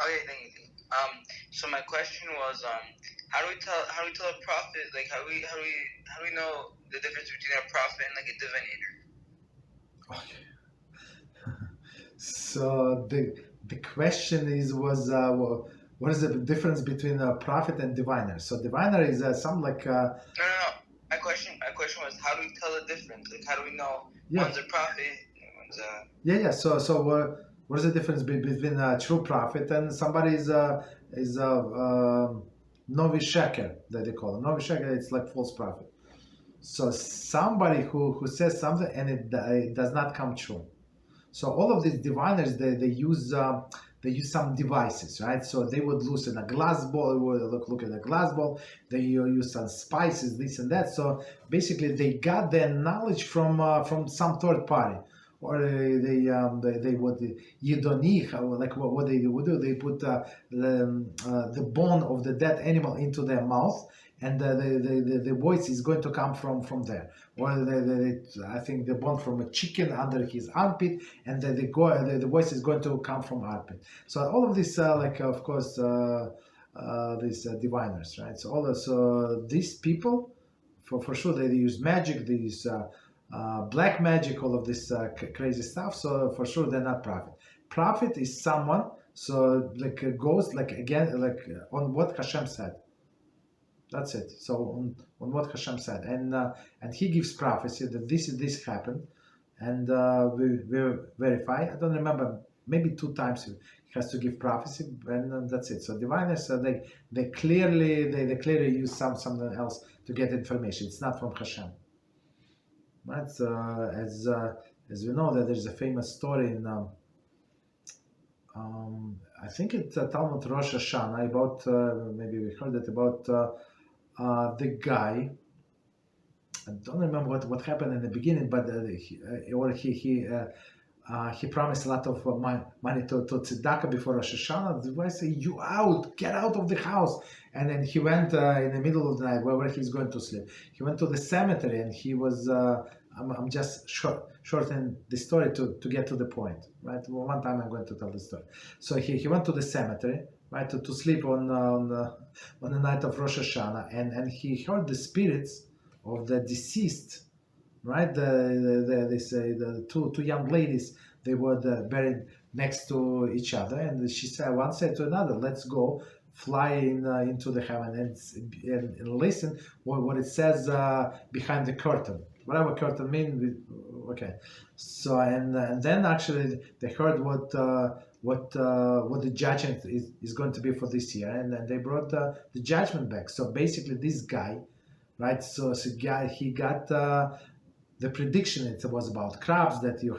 Okay, thank you. So my question was, how do we tell a prophet, like how do we know the difference between a prophet and like a divinator? Okay. So the question was what is the difference between a prophet and diviner? So diviner is some like No. My question was, how do we tell the difference? Like, how do we know yeah one's a prophet and one's a... yeah. So what is the difference between a true prophet and somebody is a novi sheker that they call it. Novi sheker, it's like false prophet. So somebody who says something and it does not come true. So all of these diviners, they use some devices, right? So they would loosen a glass ball, look at a glass ball. They use some spices, this and that. So basically, they got their knowledge from some third party, or they would yidonich, like what they would do. They put the bone of the dead animal into their mouth, and the voice is going to come from there. Or I think the bone from a chicken under his armpit, and the voice is going to come from armpit. So all of this, of course, these diviners, right? So these people, for sure, they use magic, they use black magic, all of this crazy stuff. So for sure, they're not prophet. Prophet is someone, so like goes like again, like on what Hashem said. That's it. So on what Hashem said, and he gives prophecy that this happened, and we verify. I don't remember. Maybe two times he has to give prophecy, and that's it. So diviners, they clearly use something else to get information. It's not from Hashem. Right? As we know that there's a famous story in I think it's Talmud Rosh Hashanah about maybe we heard it about the guy. I don't remember what happened in the beginning, but he promised a lot of money to tzedakah before Rosh Hashanah. The guy said, "You out, get out of the house!" And then he went in the middle of the night, where he's going to sleep. He went to the cemetery, and he was. I'm just shortening the story to get to the point, right? Well, one time I'm going to tell the story. So he went to the cemetery, right, to sleep on the night of Rosh Hashanah, and he heard the spirits of the deceased, right? They say the two young ladies, they were buried next to each other, and one said to another, "Let's go fly into the heaven and listen what it says behind the curtain." Whatever curtain means, okay. So and then actually they heard what the judgment is going to be for this year, and then they brought the judgment back. So basically, this guy, right? So he got the prediction. It was about crops that you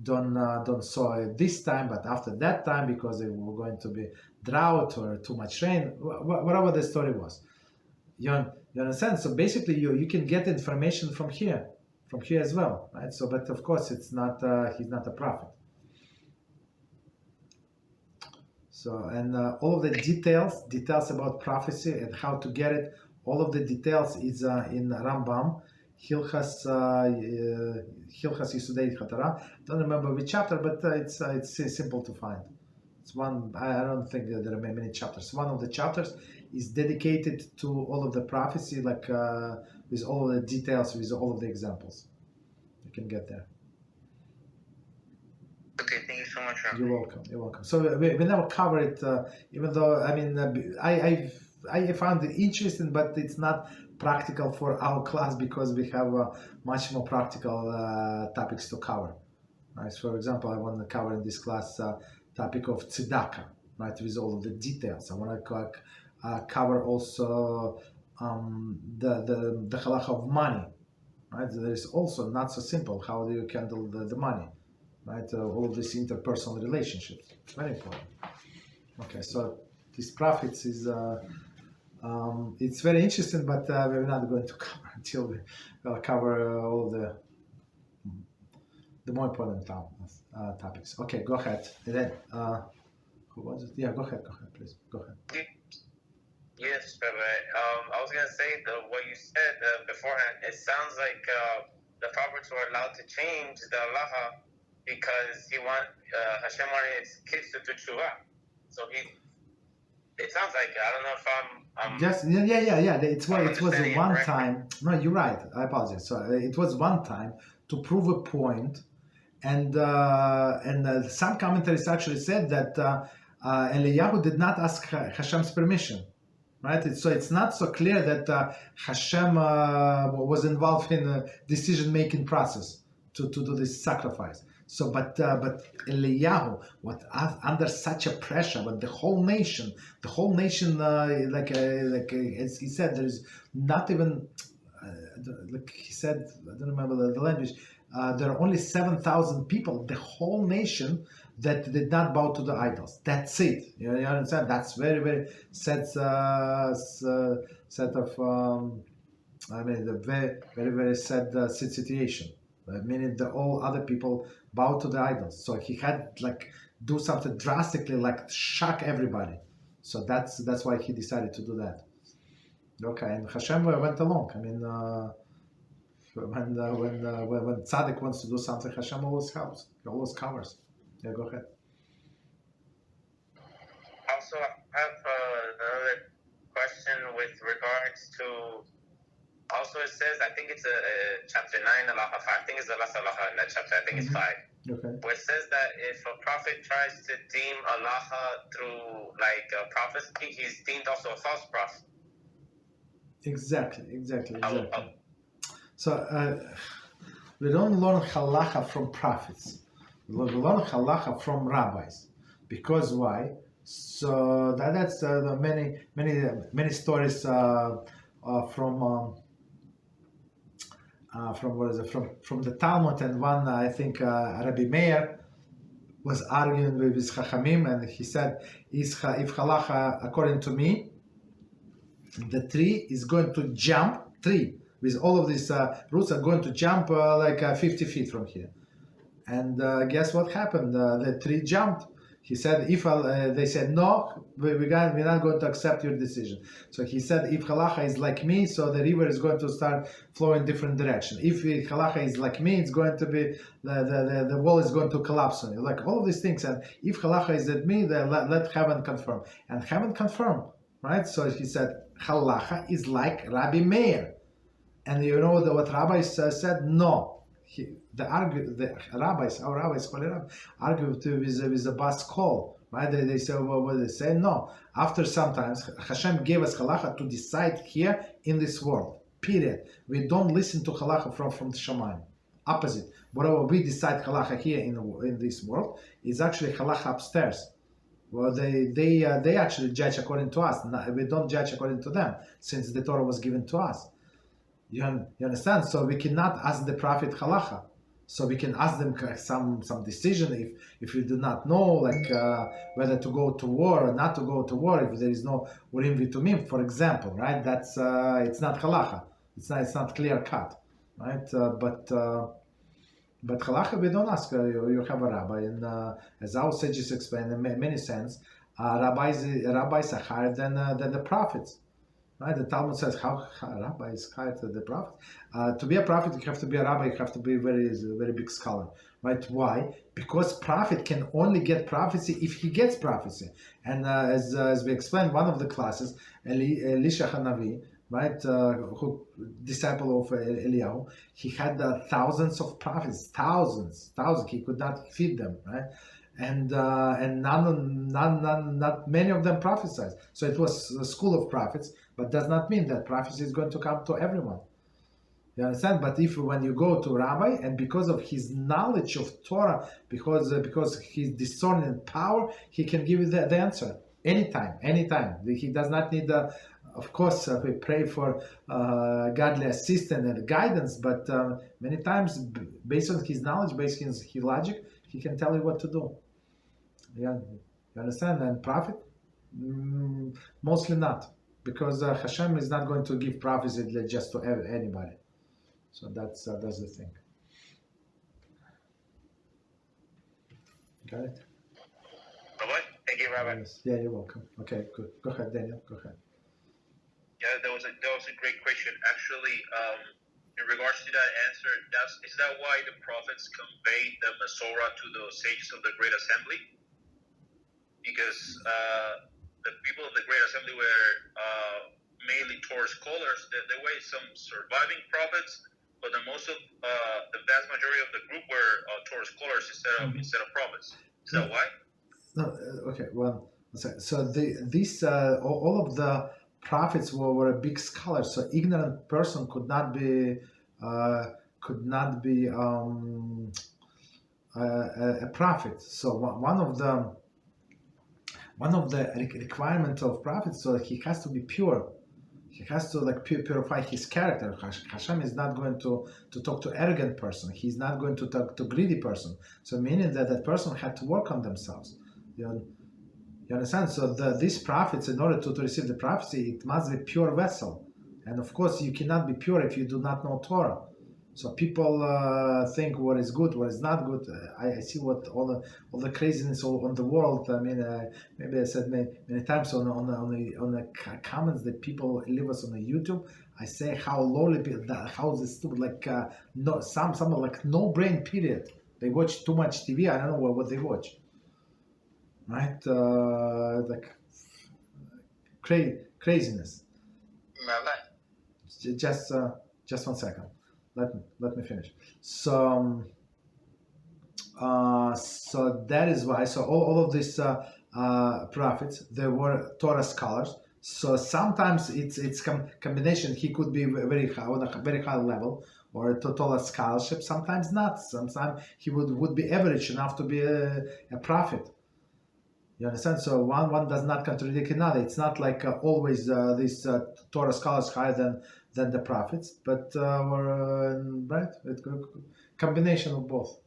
don't sow it this time, but after that time, because it were going to be drought or too much rain, whatever the story was. You understand? So basically, you can get information from here as well, right? So, but of course, it's not he's not a prophet. So, and all of the details about prophecy and how to get it, all of the details is in Rambam, Hilchas Yisudei Torah. Don't remember which chapter, but it's simple to find. It's one. I don't think that there are many chapters. One of the chapters is dedicated to all of the prophecy, like with all of the details, with all of the examples. You can get there. Okay, thank you so much, Rabbi. You're welcome. So we never cover it, even though I mean I found it interesting, but it's not practical for our class because we have much more practical topics to cover. Right? So for example, I want to cover in this class topic of tzedakah, right, with all of the details. I want to cover also the halacha of money, right? There is also not so simple. How do you handle the money, right? All of these interpersonal relationships, very important. Okay, so these prophets is it's very interesting, but we're not going to cover until we cover all of the more important topics. Okay, go ahead. And then, who was it? Yeah, go ahead, please. Go ahead. Yes, Rabbi. I was gonna say what you said beforehand. It sounds like the prophets were allowed to change the halacha because Hashem wanted his kids to do tshuva. So it sounds like, I don't know if I'm Yes, yeah. It was understanding it one correctly. time. No, you're right. I apologize. So it was one time to prove a point, and some commentaries actually said that Eliyahu did not ask Hashem's permission, right? So it's not so clear that Hashem was involved in a decision-making process to do this sacrifice. So, but Eliyahu, under such a pressure, but the whole nation, as he said, there is not even, like he said, I don't remember the language. There are only 7,000 people, the whole nation, that did not bow to the idols. That's it. You understand? That's very, very set of. The very, very, very sad situation. Meaning the all other people bow to the idols. So he had do something drastically, shock everybody. So that's why he decided to do that. Okay, and Hashem went along. I mean, when tzaddik wants to do something, Hashem always helps. He always covers. Yeah, go ahead. Also, I have another question with regards to. Also, it says, I think it's chapter 9, halacha 5. I think it's the last halacha in that chapter. I think it's 5. Okay. Where it says that if a prophet tries to deem halacha through prophecy, he's deemed also a false prophet. Exactly. So we don't learn halacha from prophets. We learn halacha from rabbis. Because why? So that's many stories from the Talmud, and one I think Rabbi Meir was arguing with his Chachamim, and he said, if halacha according to me, the tree is going to jump, with all of these roots are going to jump 50 feet from here. And guess what happened? The tree jumped. He said, they said, no, we're not going to accept your decision. So he said, if halacha is like me, so the river is going to start flowing different direction. If halacha is like me, it's going to be, the wall is going to collapse on you. Like all of these things. And if halacha is like me, then let heaven confirm. And heaven confirmed, right? So he said, halacha is like Rabbi Meir. And you know what rabbis said? No. Our rabbis argue with a bas kol, right? They say, what they say? No. After sometimes Hashem gave us halacha to decide here in this world. Period. We don't listen to halacha from the Shamayim. Opposite. Whatever we decide halacha here in this world is actually halacha upstairs. Well, they actually judge according to us. We don't judge according to them, since the Torah was given to us. You understand? So we cannot ask the prophet halacha. So we can ask them some decision if we do not know, whether to go to war or not to go to war, if there is no urim v'tumim, for example, right? That's it's not halacha. It's not clear cut, right? But halacha we don't ask. You have a rabbi, and as our sages explain in many sense, rabbis are higher than the prophets. Right? The Talmud says how rabbi is higher than the prophet. To be a prophet, you have to be a rabbi. You have to be a very big scholar. Right? Why? Because prophet can only get prophecy if he gets prophecy. And as we explained, one of the classes, Elisha Hanavi, right, who disciple of Eliyahu, he had thousands of prophets, thousands. He could not feed them, right? And not many of them prophesied. So it was a school of prophets, but does not mean that prophecy is going to come to everyone. You understand? But when you go to rabbi, and because of his knowledge of Torah, because his discerning power, he can give you the answer anytime. He does not need of course, we pray for godly assistance and guidance, but many times, based on his knowledge, based on his logic, he can tell you what to do. Yeah, you understand? And prophet, mostly not, because Hashem is not going to give prophecy just to anybody. So that's the thing. Got it? Thank you, Rabbi. Yes. Yeah, you're welcome. Okay, good. Go ahead, Daniel. Go ahead. Yeah, that was a great question. Actually, in regards to that answer, is that why the prophets conveyed the Masorah to the sages of the Great Assembly? because the people of the Great Assembly were mainly Torah scholars. There were some surviving prophets, but the vast majority of the group were Torah scholars instead of prophets. Is that why? No, okay. Well, so all of the prophets were big scholars. So ignorant person could not be a prophet. So one of the requirements of prophets, so he has to be pure. He has to purify his character. Hashem is not going to talk to arrogant person. He's not going to talk to greedy person. So meaning that person had to work on themselves. You understand? So these prophets, in order to receive the prophecy, it must be pure vessel. And of course, you cannot be pure if you do not know Torah. So people think what is good, what is not good. I see what all the craziness on the world. I mean, maybe I said many times on the comments that people leave us on the YouTube. I say how lowly, how this stupid, some like no brain period. They watch too much TV. I don't know what they watch. Right, craziness. Rabbi. Just 1 second. Let me finish. So that is why. So all of these prophets, they were Torah scholars. So sometimes it's combination. He could be very high, on a very high level, or Torah scholarship. Sometimes not. Sometimes he would be average enough to be a prophet. You understand? So one does not contradict another. It's not like always these Torah scholars higher than the prophets, but right, it's a combination of both.